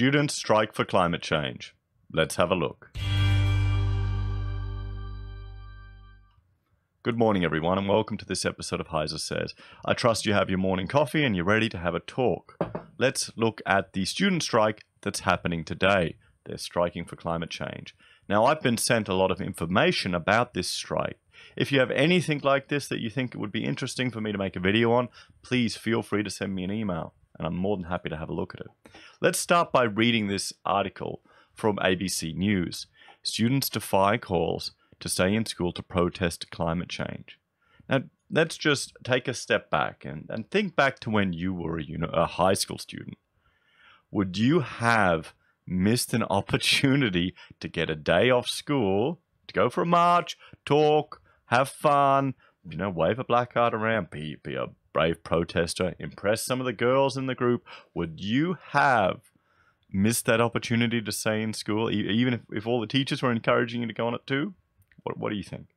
Students strike for climate change. Let's have a look. Good morning, everyone, and welcome to this episode of Heiser Says. I trust you have your morning coffee and you're ready to have a talk. Let's look at the student strike that's happening today. They're striking for climate change. Now, I've been sent a lot of information about this strike. If you have anything like this that you think it would be interesting for me to make a video on, please feel free to send me an email, and I'm more than happy to have a look at it. Let's start by reading this article from ABC News. Students defy calls to stay in school to protest climate change. Now, let's just take a step back and think back to when you were a high school student. Would you have missed an opportunity to get a day off school, to go for a march, talk, have fun, wave a black card around, be a brave protester, impress some of the girls in the group? Would you have missed that opportunity to stay in school, even if all the teachers were encouraging you to go on it too? What do you think?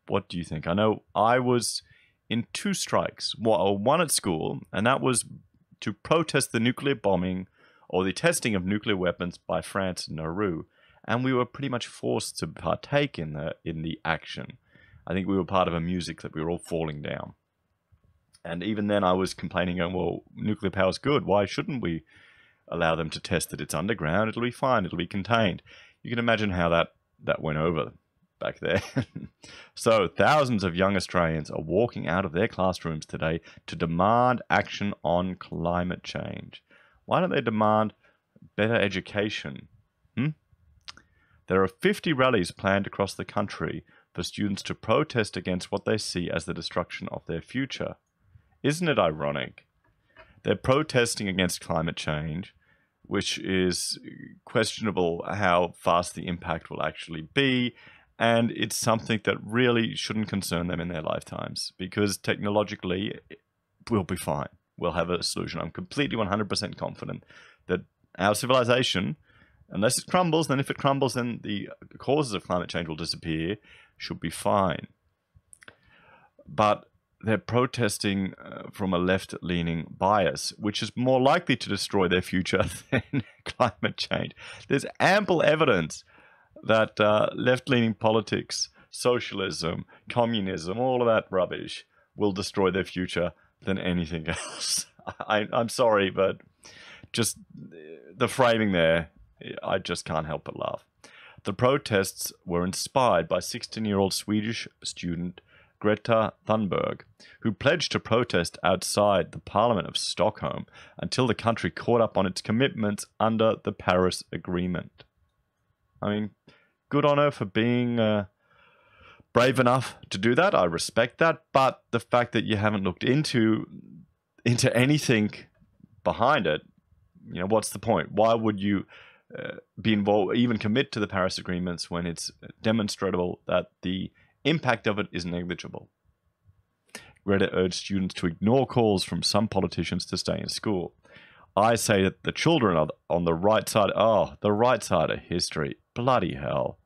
What do you think? I know I was in two strikes. One at school, and that was to protest the nuclear bombing or the testing of nuclear weapons by France and Nauru. And we were pretty much forced to partake in the action. I think we were part of a music that we were all falling down. And even then I was complaining, going, well, nuclear power is good. Why shouldn't we allow them to test it? It's underground. It'll be fine. It'll be contained. You can imagine how that went over back there. So thousands of young Australians are walking out of their classrooms today to demand action on climate change. Why don't they demand better education? There are 50 rallies planned across the country for students to protest against what they see as the destruction of their future. Isn't it ironic? They're protesting against climate change, which is questionable how fast the impact will actually be. And it's something that really shouldn't concern them in their lifetimes, because technologically, we'll be fine. We'll have a solution. I'm completely 100% confident that our civilization, unless it crumbles, then if it crumbles, then the causes of climate change will disappear, should be fine. But they're protesting from a left-leaning bias, which is more likely to destroy their future than climate change. There's ample evidence that left-leaning politics, socialism, communism, all of that rubbish will destroy their future than anything else. I'm sorry, but just the framing there, I just can't help but laugh. The protests were inspired by 16-year-old Swedish student Greta Thunberg, who pledged to protest outside the Parliament of Stockholm until the country caught up on its commitments under the Paris Agreement. I mean, good on her for being brave enough to do that. I respect that. But the fact that you haven't looked into anything behind it, what's the point? Why would you be involved, even commit to the Paris agreements when it's demonstrable that the impact of it is negligible? Greta urged students to ignore calls from some politicians to stay in school. I say that the children are on the right side. Oh, the right side of history. Bloody hell.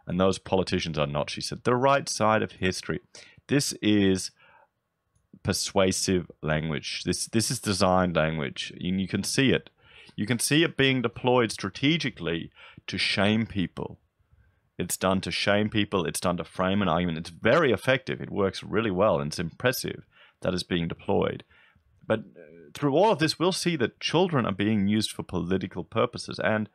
And those politicians are not, she said. The right side of history. This is persuasive language. This is designed language. And you can see it. You can see it being deployed strategically to shame people. It's done to shame people. It's done to frame an argument. It's very effective. It works really well. And it's impressive that it's being deployed. But through all of this, we'll see that children are being used for political purposes. And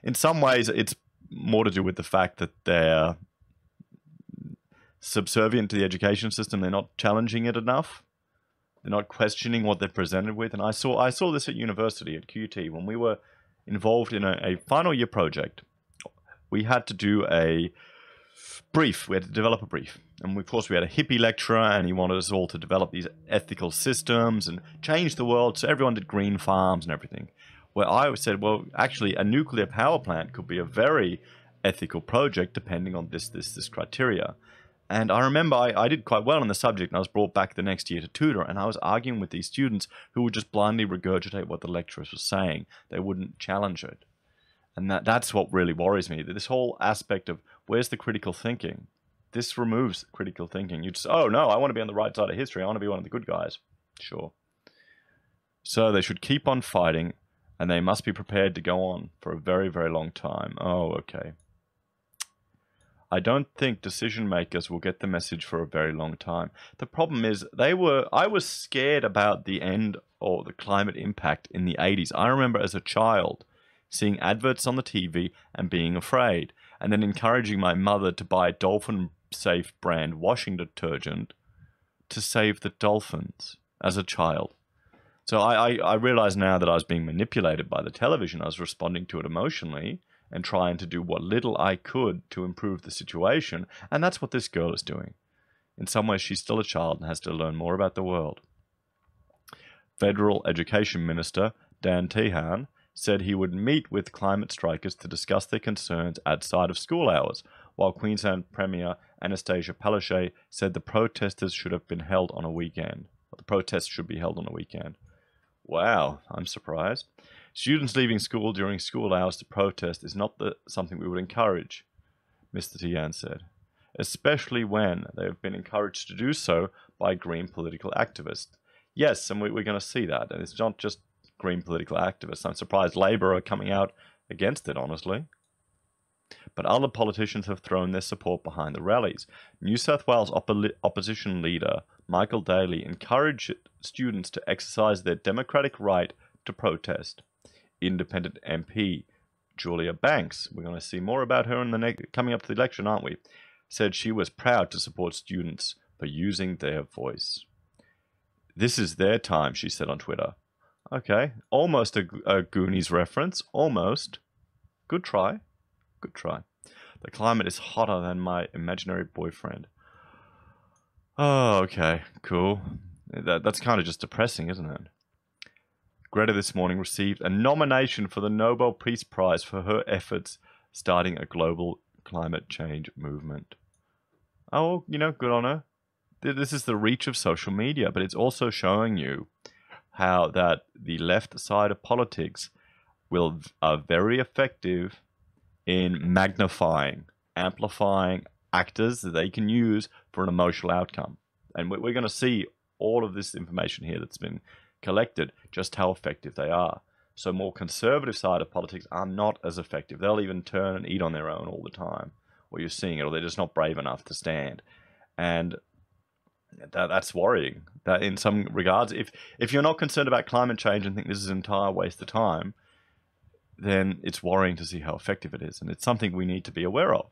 in some ways, it's more to do with the fact that they're subservient to the education system. They're not challenging it enough. They're not questioning what they're presented with. And I saw this at university, at QT, when we were involved in a final year project. We had to do a brief. We had to develop a brief. And of course, we had a hippie lecturer, and he wanted us all to develop these ethical systems and change the world. So everyone did green farms and everything. Where I said, well, actually, a nuclear power plant could be a very ethical project depending on this criteria. And I remember I did quite well on the subject, and I was brought back the next year to tutor, and I was arguing with these students who would just blindly regurgitate what the lecturers were saying. They wouldn't challenge it. And that's what really worries me. This whole aspect of where's the critical thinking? This removes critical thinking. You just, oh no, I want to be on the right side of history. I want to be one of the good guys. Sure. So they should keep on fighting and they must be prepared to go on for a very, very long time. Oh, okay. I don't think decision makers will get the message for a very long time. The problem is I was scared about the end or the climate impact in the 80s. I remember as a child seeing adverts on the TV and being afraid, and then encouraging my mother to buy Dolphin Safe brand washing detergent to save the dolphins as a child. So I realize now that I was being manipulated by the television. I was responding to it emotionally and trying to do what little I could to improve the situation. And that's what this girl is doing. In some ways, she's still a child and has to learn more about the world. Federal Education Minister Dan Tehan said he would meet with climate strikers to discuss their concerns outside of school hours, while Queensland Premier Anastasia Palaszczuk said the protesters should have been held on a weekend. The protests should be held on a weekend. Wow, I'm surprised. Students leaving school during school hours to protest is not something we would encourage, Mr. Tian said, especially when they have been encouraged to do so by green political activists. Yes, and we're going to see that. And it's not just green political activists. I'm surprised Labor are coming out against it, honestly. But other politicians have thrown their support behind the rallies. New South Wales opposition leader Michael Daly encouraged students to exercise their democratic right to protest. Independent MP Julia Banks, we're going to see more about her in the coming up to the election, aren't we? Said she was proud to support students for using their voice. This is their time, she said on Twitter. Okay, almost a Goonies reference, almost. Good try. Good try. The climate is hotter than my imaginary boyfriend. Oh, okay, cool. That's kind of just depressing, isn't it? Greta this morning received a nomination for the Nobel Peace Prize for her efforts starting a global climate change movement. Oh, good on her. This is the reach of social media, but it's also showing you how that the left side of politics are very effective in magnifying, amplifying actors that they can use for an emotional outcome. And we're going to see all of this information here that's been collected, just how effective they are. So more conservative side of politics are not as effective. They'll even turn and eat on their own all the time, or you're seeing it, or they're just not brave enough to stand. And that's worrying. That in some regards, if you're not concerned about climate change and think this is an entire waste of time, then it's worrying to see how effective it is. And it's something we need to be aware of.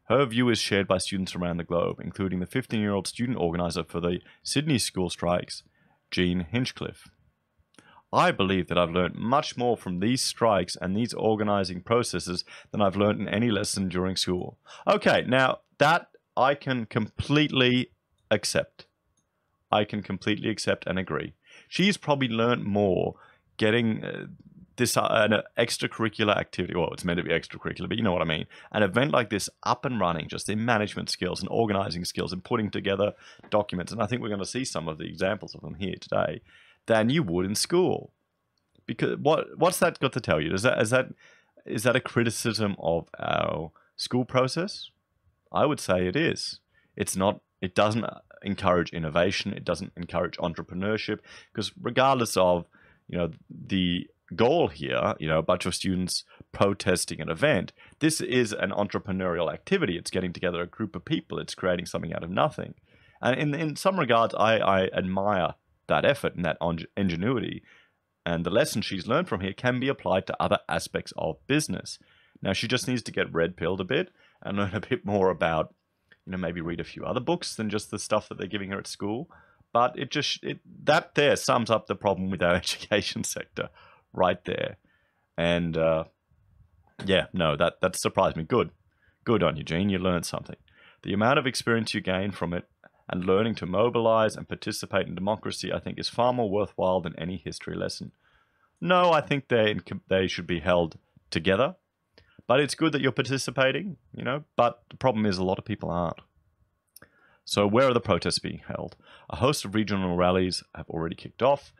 Her view is shared by students around the globe, including the 15-year-old student organizer for the Sydney school strikes, Jean Hinchcliffe. I believe that I've learned much more from these strikes and these organizing processes than I've learned in any lesson during school. Okay, now that I can completely accept. I can completely accept and agree. She's probably learned more getting this an extracurricular activity. Well, it's meant to be extracurricular, but you know what I mean. An event like this up and running, just in management skills and organizing skills and putting together documents. And I think we're going to see some of the examples of them here today than you would in school. Because what's that got to tell you? Is that a criticism of our school process? I would say it is. It's not. It doesn't encourage innovation. It doesn't encourage entrepreneurship. Because regardless of the goal here, a bunch of students protesting an event, this is an entrepreneurial activity. It's getting together a group of people. It's creating something out of nothing. And in some regards, I admire that effort and that ingenuity. And the lesson she's learned from here can be applied to other aspects of business. Now, she just needs to get red-pilled a bit and learn a bit more about, maybe read a few other books than just the stuff that they're giving her at school. But that there sums up the problem with our education sector right there. And that surprised me. Good on you, Jean. You learned something. The amount of experience you gain from it and learning to mobilize and participate in democracy, I think, is far more worthwhile than any history lesson. No, I think they should be held together. But it's good that you're participating, but the problem is a lot of people aren't. So where are the protests being held? A host of regional rallies have already kicked off,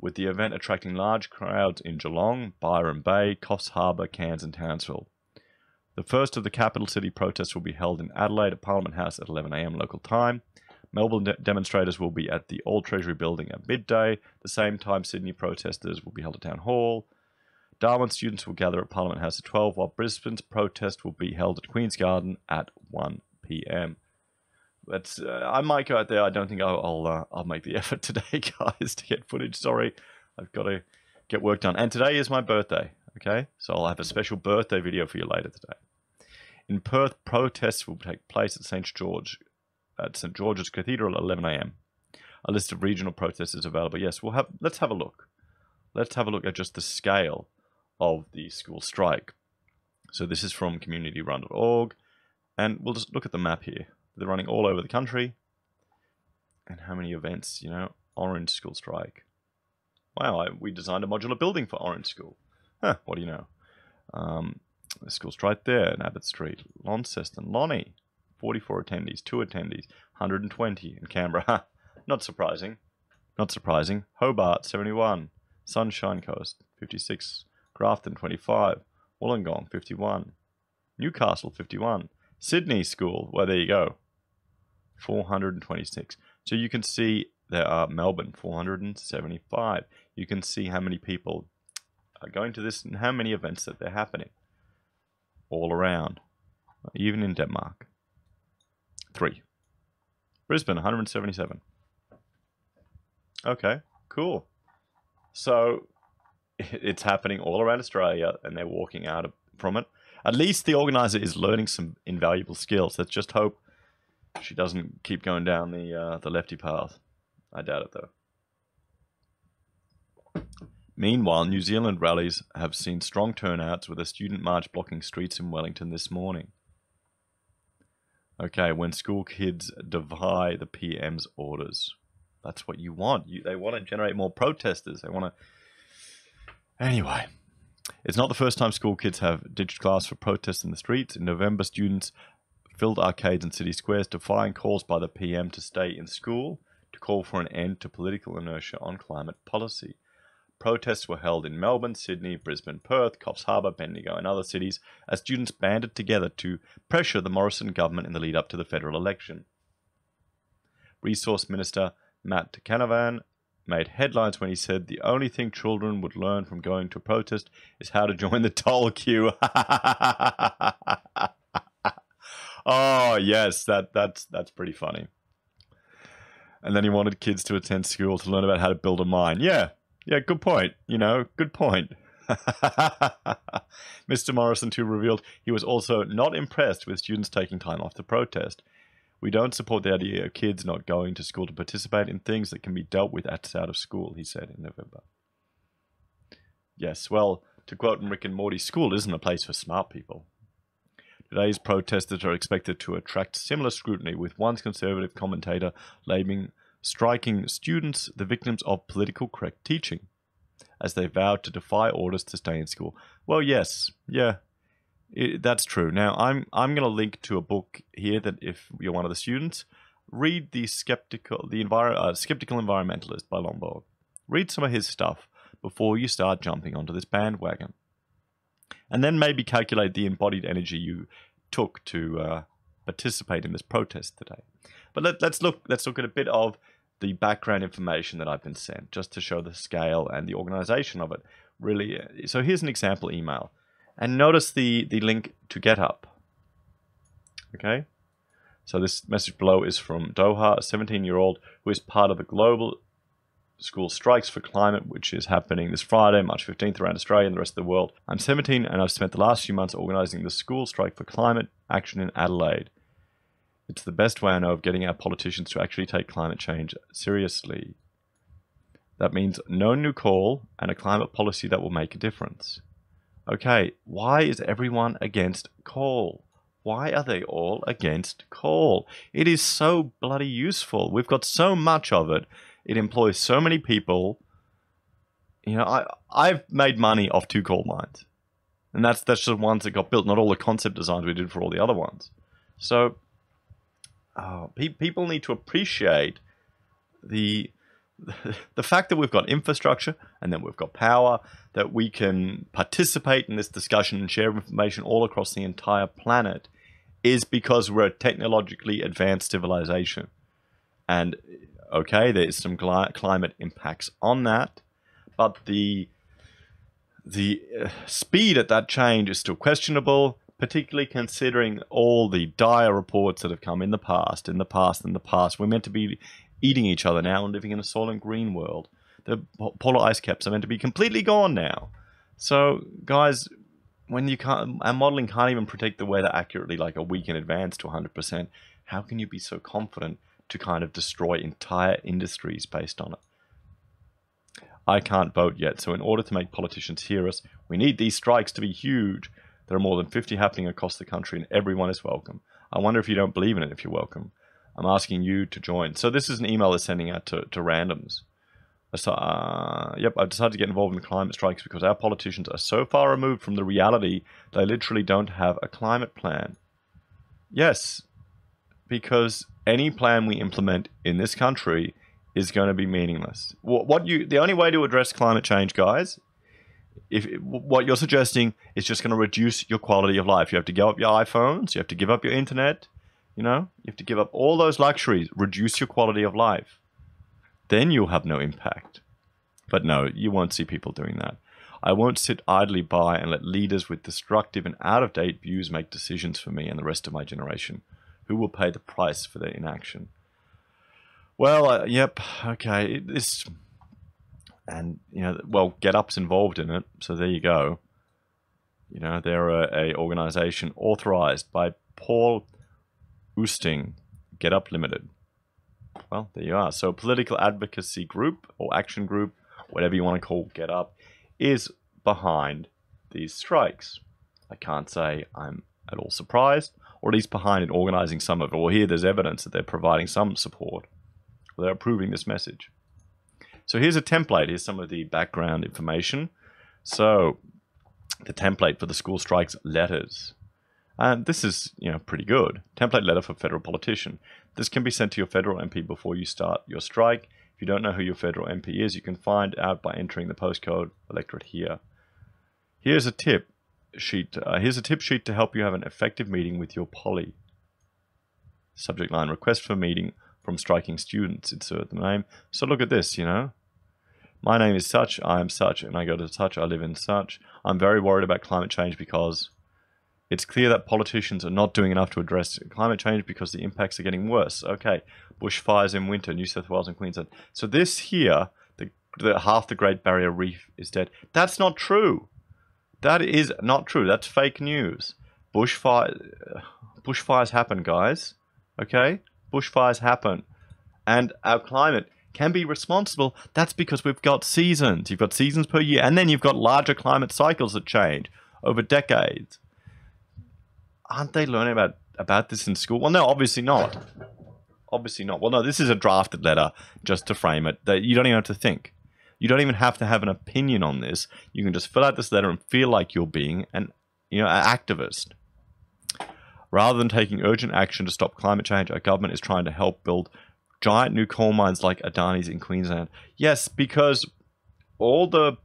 with the event attracting large crowds in Geelong, Byron Bay, Coffs Harbour, Cairns and Townsville. The first of the capital city protests will be held in Adelaide at Parliament House at 11 a.m. local time. Melbourne demonstrators will be at the Old Treasury Building at midday. The same time, Sydney protesters will be held at Town Hall. Darwin students will gather at Parliament House at 12, while Brisbane's protest will be held at Queen's Garden at 1 p.m. But I might go out there. I don't think I'll make the effort today, guys, to get footage. Sorry, I've got to get work done. And today is my birthday, okay? So I'll have a special birthday video for you later today. In Perth, protests will take place at St. George's Cathedral at 11 a.m. A list of regional protests is available. Yes, let's have a look. Let's have a look at just the scale of the school strike. So this is from communityrun.org, and we'll just look at the map here. They're running all over the country. And how many events, Orange School Strike. Wow, we designed a modular building for Orange School. Huh, what do you know? The school's right there in Abbott Street. Launceston, Lonnie, 44 attendees, 2 attendees, 120 in Canberra. Not surprising. Not surprising. Hobart, 71. Sunshine Coast, 56. Grafton, 25. Wollongong, 51. Newcastle, 51. Sydney School, well, there you go. 426. So you can see there are Melbourne, 475. You can see how many people are going to this and how many events that they're happening. All around. Even in Denmark. 3. Brisbane, 177. Okay, cool. So it's happening all around Australia and they're walking out from it. At least the organizer is learning some invaluable skills. Let's just hope she doesn't keep going down the lefty path. I doubt it, though. Meanwhile, New Zealand rallies have seen strong turnouts with a student march blocking streets in Wellington this morning. Okay, when school kids defy the PM's orders. That's what you want. They want to generate more protesters. They want to... Anyway, it's not the first time school kids have ditched class for protests in the streets. In November, students filled arcades and city squares defying calls by the PM to stay in school to call for an end to political inertia on climate policy. Protests were held in Melbourne, Sydney, Brisbane, Perth, Coffs Harbour, Bendigo and other cities as students banded together to pressure the Morrison government in the lead up to the federal election. Resource Minister Matt Canavan made headlines when he said the only thing children would learn from going to a protest is how to join the toll queue. Oh, yes, that's pretty funny. And then he wanted kids to attend school to learn about how to build a mine. Yeah, good point. Good point. Mr. Morrison, too, revealed he was also not impressed with students taking time off to protest. We don't support the idea of kids not going to school to participate in things that can be dealt with outside of school, he said in November. Yes, well, to quote in Rick and Morty, school isn't a place for smart people. Today's protesters are expected to attract similar scrutiny, with one conservative commentator labeling striking students the victims of political correct teaching, as they vowed to defy orders to stay in school. Well, yes, yeah. That's true. Now, I'm going to link to a book here that if you're one of the students, read the Skeptical Environmentalist by Lomborg. Read some of his stuff before you start jumping onto this bandwagon. And then maybe calculate the embodied energy you took to participate in this protest today. But let's look at a bit of the background information that I've been sent, just to show the scale and the organization of it. Really, so here's an example email. And notice the link to GitHub. Okay? So this message below is from Doha, a 17-year-old who is part of the global school strikes for climate, which is happening this Friday, March 15th, around Australia and the rest of the world. I'm 17 and I've spent the last few months organizing the school strike for climate action in Adelaide. It's the best way I know of getting our politicians to actually take climate change seriously. That means no new coal and a climate policy that will make a difference. Okay, why is everyone against coal? Why are they all against coal? It is so bloody useful. We've got so much of it. It employs so many people. I've made money off 2 coal mines. And that's just the ones that got built, not all the concept designs we did for all the other ones. So people need to appreciate the fact that we've got infrastructure and then we've got power, that we can participate in this discussion and share information all across the entire planet, is because we're a technologically advanced civilization. And okay, there's some climate impacts on that, but the speed at that change is still questionable, particularly considering all the dire reports that have come in the past. We're meant to be eating each other now and living in a Soylent Green world. The polar ice caps are meant to be completely gone now. So, guys, when our modeling can't even predict the weather accurately, like a week in advance to 100%, how can you be so confident to kind of destroy entire industries based on it? I can't vote yet, so in order to make politicians hear us, we need these strikes to be huge. There are more than 50 happening across the country, and everyone is welcome. I wonder if you don't believe in it, if you're welcome. I'm asking you to join. So this is an email they're sending out to randoms. Yep, I've decided to get involved in climate strikes because our politicians are so far removed from the reality they literally don't have a climate plan. Yes, because any plan we implement in this country is going to be meaningless. The only way to address climate change, guys, what you're suggesting is just going to reduce your quality of life. You have to give up your iPhones, you have to give up your internet, you have to give up all those luxuries, reduce your quality of life. Then you'll have no impact. But no, you won't see people doing that. I won't sit idly by and let leaders with destructive and out-of-date views make decisions for me and the rest of my generation, who will pay the price for their inaction. Well, yep, okay, Get Up's involved in it, so there you go. They're a organization authorized by Paul Oosting, Get Up Limited. Well, there you are. So a political advocacy group or action group, whatever you want to call Get Up, is behind these strikes. I can't say I'm at all surprised, or at least behind in organizing some of it. Or here there's evidence that they're providing some support. They're approving this message. So here's a template. Here's some of the background information. So the template for the school strikes letters. And this is, pretty good. Template letter for federal politician. This can be sent to your federal MP before you start your strike. If you don't know who your federal MP is, you can find out by entering the postcode electorate here. Here's a tip sheet. Here's a tip sheet to help you have an effective meeting with your poly. Subject line: request for meeting from striking students. Insert the name. So look at this, My name is such, I am such, and I go to such, I live in such. I'm very worried about climate change because it's clear that politicians are not doing enough to address climate change because the impacts are getting worse. Okay, bushfires in winter, New South Wales and Queensland. So this here, the half the Great Barrier Reef is dead. That's not true. That is not true. That's fake news. Bushfires happen, guys. Okay? Bushfires happen. And our climate can be responsible. That's because we've got seasons. You've got seasons per year. And then you've got larger climate cycles that change over decades. Aren't they learning about this in school? Well, no, obviously not. Obviously not. Well, no, this is a drafted letter just to frame it. That you don't even have to think. You don't even have to have an opinion on this. You can just fill out this letter and feel like you're being an activist. Rather than taking urgent action to stop climate change, our government is trying to help build giant new coal mines like Adani's in Queensland. Yes, because you've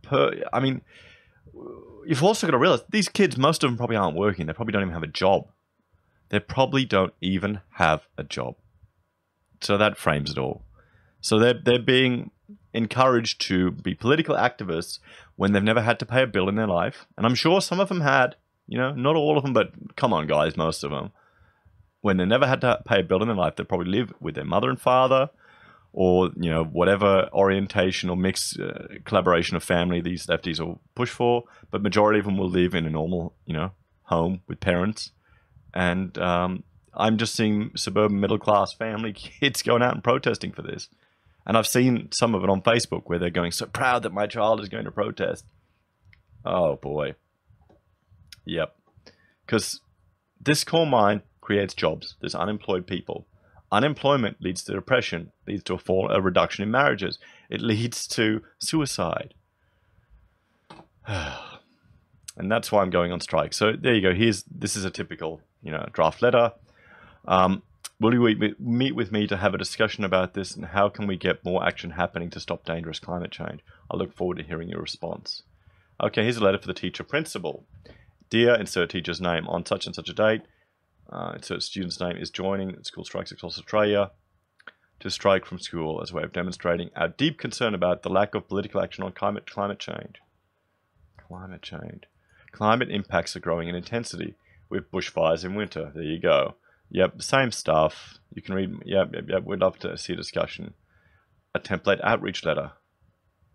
also got to realize these kids, most of them probably aren't working. They probably don't even have a job. They probably don't even have a job. So that frames it all. So they're being encouraged to be political activists when they've never had to pay a bill in their life. And I'm sure some of them had, not all of them, but come on, guys, most of them. When they never had to pay a bill in their life, they probably live with their mother and father, or whatever orientation or mixed collaboration of family these lefties will push for. But majority of them will live in a normal, home with parents. And I'm just seeing suburban middle class family kids going out and protesting for this. And I've seen some of it on Facebook where they're going, so proud that my child is going to protest. Oh boy. Yep. Because this coal mine creates jobs. There's unemployed people. Unemployment leads to depression, leads to a reduction in marriages. It leads to suicide. And that's why I'm going on strike. So there you go. This is a typical, draft letter. Will you meet with me to have a discussion about this, and how can we get more action happening to stop dangerous climate change? I look forward to hearing your response. Okay, here's a letter for the teacher principal. Dear, insert teacher's name on such and such a date. Insert student's name is joining school strikes across Australia. to strike from school as a way of demonstrating our deep concern about the lack of political action on climate change. Climate change. Climate impacts are growing in intensity with bushfires in winter. There you go. Yep, same stuff. You can read. Yep. We'd love to see a discussion. A template outreach letter.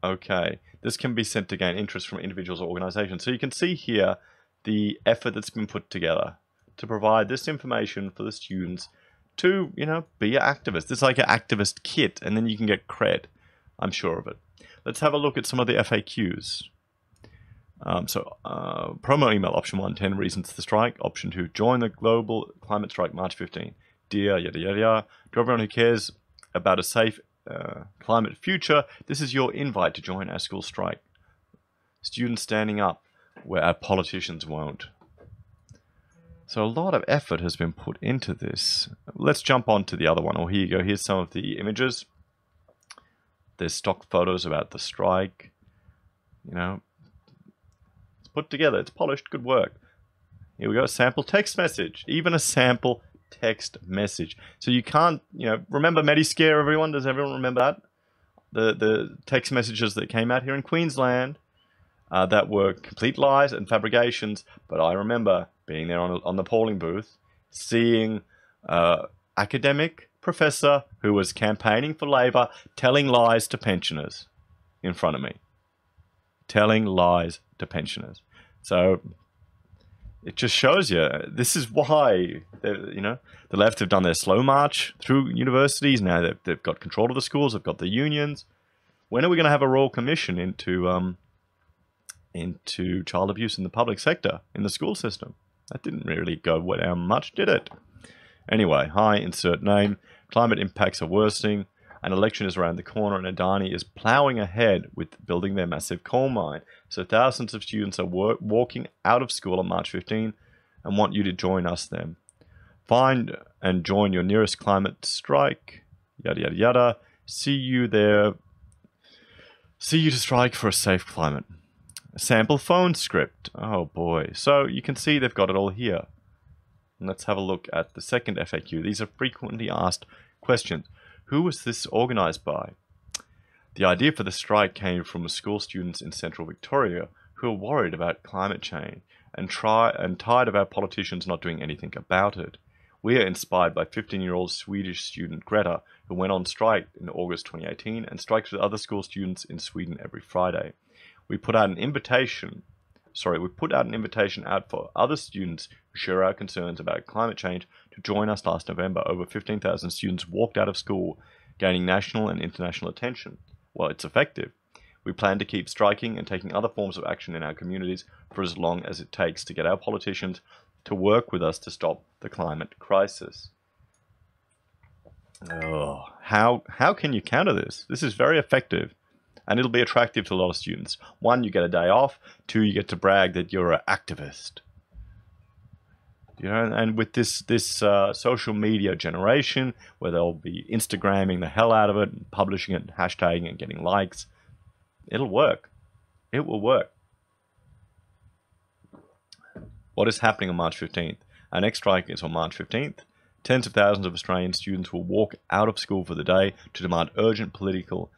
Okay. This can be sent to gain interest from individuals or organizations. So you can see here the effort that's been put together to provide this information for the students to, be an activist. It's like an activist kit, and then you can get cred. I'm sure of it. Let's have a look at some of the FAQs. Promo email, option 1, 10 reasons to strike. Option 2, join the global climate strike March 15. Dear, yada, yada, yada. To everyone who cares about a safe climate future, this is your invite to join our school strike. Students standing up where our politicians won't. So a lot of effort has been put into this. Let's jump on to the other one. Here you go. Here's some of the images. There's stock photos about the strike. It's put together. It's polished. Good work. Here we go. Sample text message. Even a sample text message. So you can't, remember Mediscare, everyone? Does everyone remember that? The text messages that came out here in Queensland that were complete lies and fabrications. But I remember being there on the polling booth, seeing academic professor who was campaigning for Labor telling lies to pensioners in front of me. Telling lies to pensioners. So it just shows you, this is why, the left have done their slow march through universities. Now they've got control of the schools, they've got the unions. When are we going to have a royal commission into child abuse in the public sector, in the school system? That didn't really go down much, did it? Anyway, hi, insert name. Climate impacts are worsening. An election is around the corner and Adani is ploughing ahead with building their massive coal mine. So thousands of students are walking out of school on March 15 and want you to join us then. Find and join your nearest climate strike. Yada, yada, yada. See you there. See you to strike for a safe climate. A sample phone script. Oh boy. So you can see they've got it all here. And let's have a look at the second FAQ. These are frequently asked questions. Who was this organized by? The idea for the strike came from school students in central Victoria who are worried about climate change and tired of our politicians not doing anything about it. We are inspired by 15-year-old Swedish student Greta, who went on strike in August 2018 and strikes with other school students in Sweden every Friday. We put out an invitation out for other students who share our concerns about climate change to join us last November. Over 15,000 students walked out of school, gaining national and international attention. Well, it's effective. We plan to keep striking and taking other forms of action in our communities for as long as it takes to get our politicians to work with us to stop the climate crisis. Oh, how can you counter this? This is very effective. And it'll be attractive to a lot of students. 1, you get a day off. 2, you get to brag that you're an activist. And with this social media generation, where they'll be Instagramming the hell out of it, and publishing it, and hashtagging and getting likes, it'll work. It will work. What is happening on March 15th? Our next strike is on March 15th. Tens of thousands of Australian students will walk out of school for the day to demand urgent political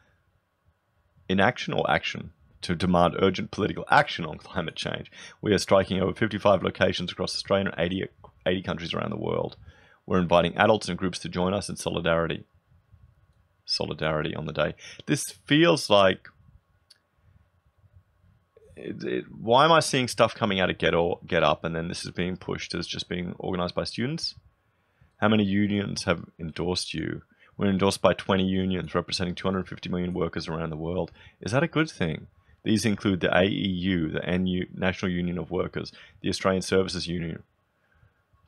inaction or action, to demand urgent political action on climate change. We are striking over 55 locations across Australia and 80 countries around the world. We're inviting adults and groups to join us in solidarity. Solidarity on the day. This feels like... why am I seeing stuff coming out of Get Up and then this is being pushed as just being organised by students? How many unions have endorsed you? We're endorsed by 20 unions representing 250 million workers around the world. Is that a good thing? These include the AEU, the National Union of Workers, the Australian Services Union,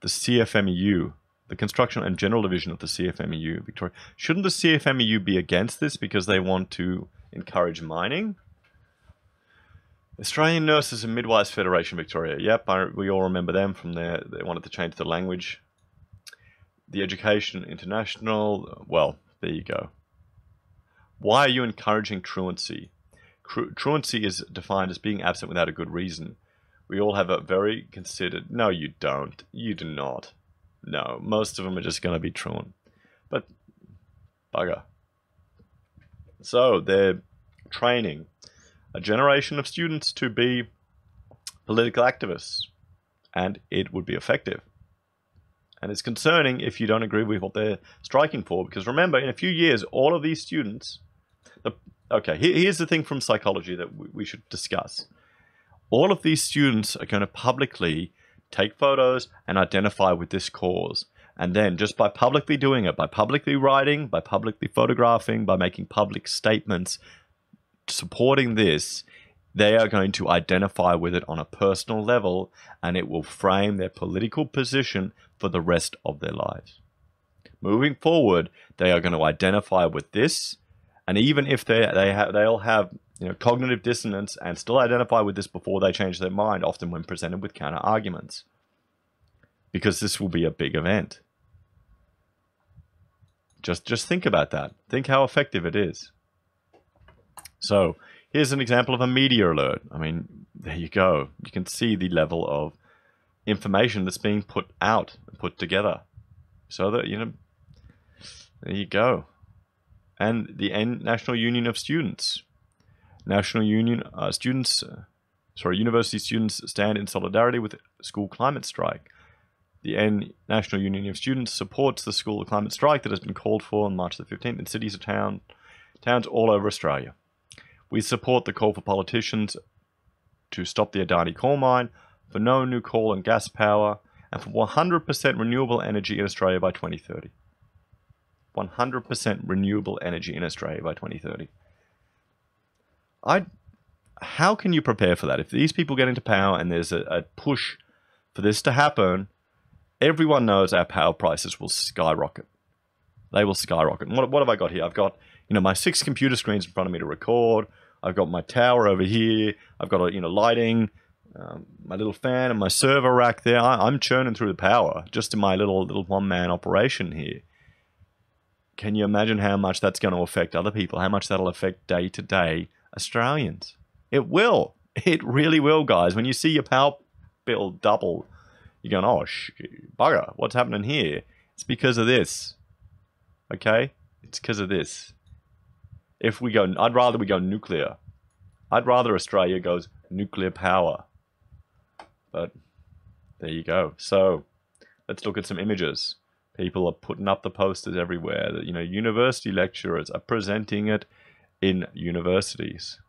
the CFMEU, the Construction and General Division of the CFMEU, Victoria. Shouldn't the CFMEU be against this because they want to encourage mining? Australian Nurses and Midwives Federation, Victoria. Yep, we all remember them from there. They wanted to change the language. The Education International, well, there you go. Why are you encouraging truancy? Truancy is defined as being absent without a good reason. We all have a very considered... No, you don't. You do not. No, most of them are just going to be truant. But Bugger. So they're training a generation of students to be political activists, and it would be effective. And it's concerning if you don't agree with what they're striking for, because remember, in a few years, all of these students... Okay, here's the thing from psychology that we should discuss. All of these students are going to publicly take photos and identify with this cause. And then just by publicly doing it, by publicly writing, by publicly photographing, by making public statements supporting this, they are going to identify with it on a personal level, and it will frame their political position for the rest of their lives. Moving forward, they are going to identify with this, and even if they'll have cognitive dissonance and still identify with this before they change their mind, often when presented with counter arguments, because this will be a big event. Just think about that. Think how effective it is. So here's an example of a media alert. I mean, there you go. You can see the level of information that's being put out, put together. So that, there you go. And the National Union of Students. University students stand in solidarity with school climate strike. The National Union of Students supports the school climate strike that has been called for on March the 15th in cities and towns all over Australia. We support the call for politicians to stop the Adani coal mine, for no new coal and gas power, and for 100% renewable energy in Australia by 2030. 100% renewable energy in Australia by 2030. How can you prepare for that? If these people get into power and there's a push for this to happen, everyone knows our power prices will skyrocket. They will skyrocket. And what have I got here? I've got my 6 computer screens in front of me to record. I've got my tower over here. I've got lighting, my little fan, and my server rack there. I'm churning through the power just in my little one-man operation here. Can you imagine how much that's going to affect other people? How much that'll affect day-to-day Australians? It will. It really will, guys. When you see your power bill double, you're going, oh, bugger, what's happening here? It's because of this. Okay? It's because of this. I'd rather we go nuclear. I'd rather Australia goes nuclear power. But there you go. So let's look at some images. People are putting up the posters everywhere that, university lecturers are presenting it in universities.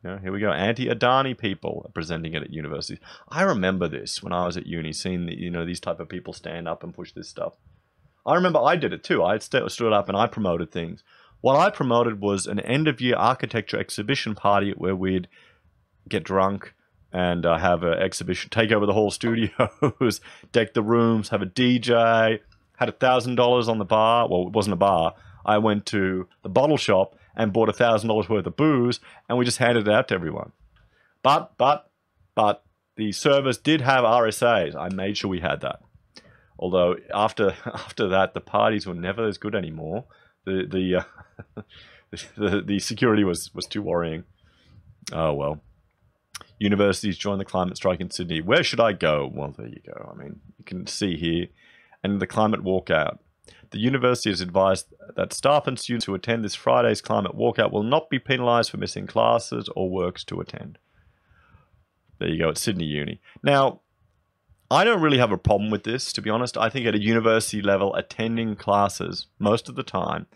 Here we go. Anti-Adani people are presenting it at universities. I remember this when I was at uni, seeing these type of people stand up and push this stuff. I remember I did it too. I stood up and I promoted things. What I promoted was an end-of-year architecture exhibition party where we'd get drunk and have an exhibition, take over the whole studios, deck the rooms, have a DJ, had $1,000 on the bar. Well, it wasn't a bar. I went to the bottle shop and bought $1,000 worth of booze, and we just handed it out to everyone. But the servers did have RSAs. I made sure we had that. Although after that, the parties were never as good anymore. The security was too worrying. Oh well. Universities join the climate strike in Sydney. Where should I go? Well, there you go. I mean, you can see here, and the climate walkout. The university has advised that staff and students who attend this Friday's climate walkout will not be penalised for missing classes or works to attend. There you go, at Sydney Uni. Now, I don't really have a problem with this, to be honest. I think at a university level, attending classes most of the time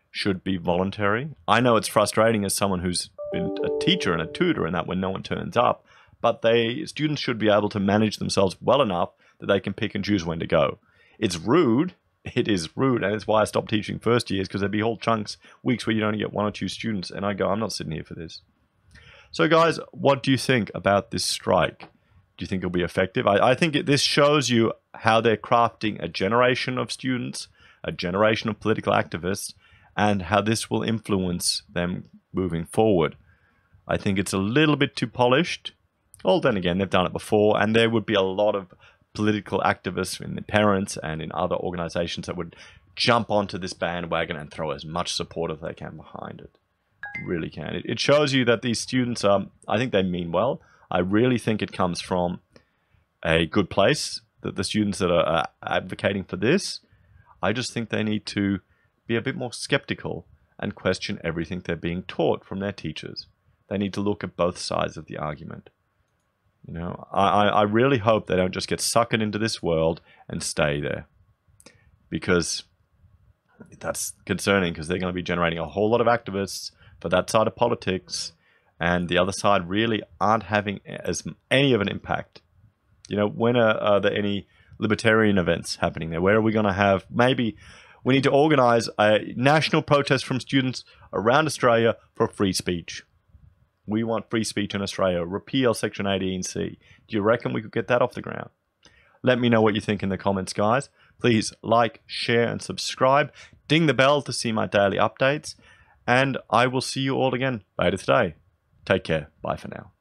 should be voluntary. I know it's frustrating as someone who's been a teacher and a tutor and that when no one turns up, but students should be able to manage themselves well enough that they can pick and choose when to go. It's rude. It is rude, and it's why I stopped teaching first years, because there'd be whole weeks where you'd only get 1 or 2 students, and I go, I'm not sitting here for this. So guys, what do you think about this strike? Do you think it'll be effective? I think this shows you how they're crafting a generation of students, a generation of political activists, and how this will influence them moving forward. I think it's a little bit too polished. Well, then again, they've done it before, and there would be a lot of political activists in the parents and in other organizations that would jump onto this bandwagon and throw as much support as they can behind it. Really can. It shows you that these students I think they mean well. I really think it comes from a good place, that the students that are advocating for this, I just think they need to be a bit more skeptical and question everything they're being taught from their teachers. They need to look at both sides of the argument. You know, I really hope they don't just get suckered into this world and stay there, because that's concerning, because they're going to be generating a whole lot of activists for that side of politics, and the other side really aren't having any of an impact. You know, when are there any libertarian events happening there? Where are we going to have, maybe we need to organize a national protest from students around Australia for free speech. We want free speech in Australia. Repeal Section 18C. Do you reckon we could get that off the ground? Let me know what you think in the comments, guys. Please like, share, and subscribe. Ding the bell to see my daily updates. And I will see you all again later today. Take care. Bye for now.